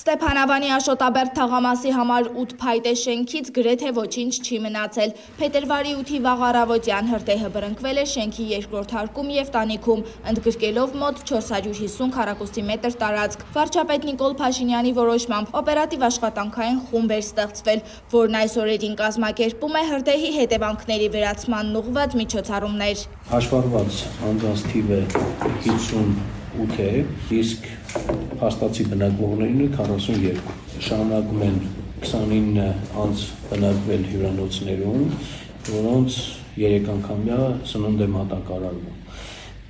Ստեփանավանի Աշոտաբերդ թաղամասի համար 8 փայտե շենքից գրեթե ոչինչ չի մնացել։ Փետրվարի 8-ի վաղ առավոտյան հրդեհը բռնկվել է շենքի երկրորդ հարկում եւ տանիքում, ընդգրկելով մոտ 450 քառակուսի մետր տարածք։ Վարչապետ Նիկոլ Փաշինյանի որոշմամբ օպերատիվ աշխատանքային խումբ էր ստեղծվել, որն այս օրերին կազմակերպում է հրդեհի հետևանքների վերացմանն ուղղված միջոցառումներ։ Հաշվառված անձանց թիվը 58 է, իսկ փաստացի բնակվողներինը 42։ Շարունակում են 29 անձ բնակվել հյուրանոցներում, որոնց 3 անգամյա սնունդ է մատակարարվում։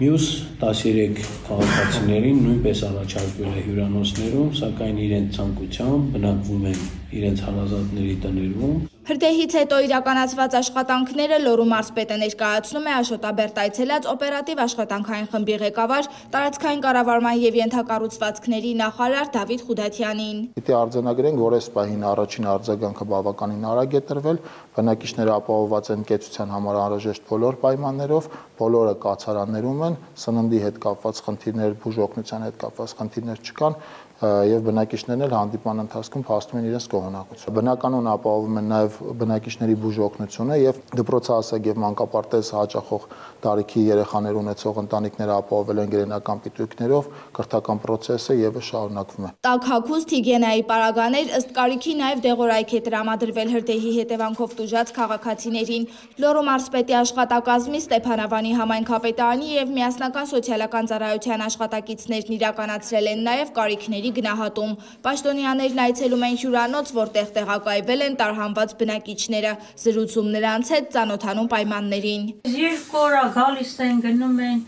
Մյուս 13 քաղաքացիներին նույնպես առաջարկվել է հյուրանոցներում, սակայն իրենց ցանկությամբ բնակվում են իրենց հարազատների տներում։ Հրդեհից հետո իրականացված աշխատանքները Լոռու մարզպետը ներկայացնում է Աշոտաբերդ այցելած օպերատիվ աշխատանքային խմբի ղեկավար, տարածքային կառավարման եւ ենթակառուցվածքների նախարար Դավիթ Խուդաթյանին։ Պիտի արձանագրենք, որ այս պահին առաջին արձագանքը բավականին արագ է տրվել, բնակիչները ապահովված են կեցության համար անհրաժեշտ բոլոր պայմաններով, բոլորը կացարաններում են, սննդի հետ կապված խնդիրներ, բուժօգնության հետ կապված խնդիրներ չկան եւ բնակիչներն էլ հանդիպման ընթացքում փաստում են իրենց գոհունակությունը։ Բնականon ապահովում են նաեւ բնակիչների բուժօգնությունը եւ դպրոցահասակ եւ մանկապարտեզ հաճախող տարիքի երեխաներ ունեցող ընտանիքները ապահովել են գերենական պիտույքներով, կրթական process-ը եւս շարունակվում է։ Տաք հագուստ, հիգիենայի պարագաներ, ըստ կարիքի նաեւ դեղորայք է տրամադրվել հրդեհի հետևանքով տուժած քաղաքացիներին։ Լոռու մարզպետի աշխատակազմի, Ստեփանավանի համայնքապետարանի եւ միասնական սոցիալական ծառայության աշխատակիցներն իրականացրել են նաեւ կարիքների գնահատում։ Պաշտոնյաներն այցելում են հյուրանոց, որտեղ տեղակայվել են տարհանված բնակիչները, զրուցում նրանց հետ, ծանոթանում պայմաններին։ Երկու օր գալիս են, գնում են,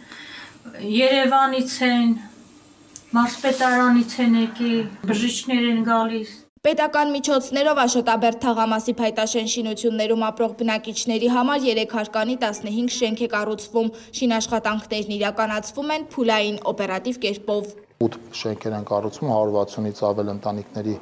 Երևանից են, մարզպետարանից են եկել, բժիշկներ են գալիս։ Պետական միջոցներով Աշոտաբերդ թաղամասի փայտաշեն շինություններում ապրող բնակիչների համար 3 հարկանի 15 շենք է կառուցվում, շինաշխատանքներն իրականացվում են փուլային օպերատիվ կերպով։ 8 շենքեր են կառուցվում 160-ից ավել ընտանիքների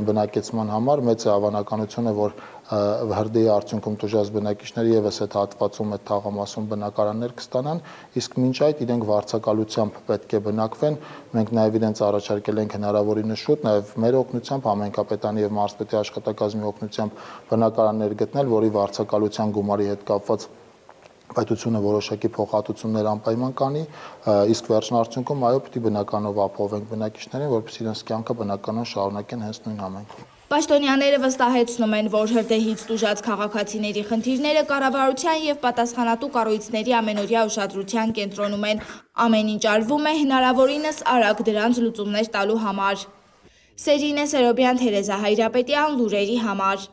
բնակեցման համար, մեծ է հավանականությունը, որ հրդեհի արդյունքում տուժած բնակիչները եւս այդ հատվածում այդ թաղամասում բնակարաններ կստանան, իսկ մինչ այդ իրենք վարձակալությամբ պետք է բնակվեն։ Մենք նաեւ իրենց առաջարկել ենք հնարավորինս շուտ, նաեւ մեր օգնությամբ, համայնքապետարանի եւ մարզպետի աշխատակազմի օգնությամբ բնակարաններ գտնել, որի վարձակալության գումարի հետ կապված պայթությունը որոշակի փոխհատուցումներ անպայման կանի, իսկ վերջնարդյունքում այո պիտի բնականով ապահովենք բնակիչներին, որպեսզի իրենց կյանքը բնականon շարունակեն հենց նույն համայնքում։ Պաշտոնյաները վստահեցնում են, որ հրդեհից տուժած քաղաքացիների խնդիրները կառավարության եւ պատասխանատու կառույցների ամենօրյա ուշադրության կենտրոնում են։ Ամեն ինչ արվում է հնարավորինս արագ դրանց լուծումներ տալու համար։ Սերինե Սերոբյան, Թերեզա Հայրապետյան, լուրերի համար։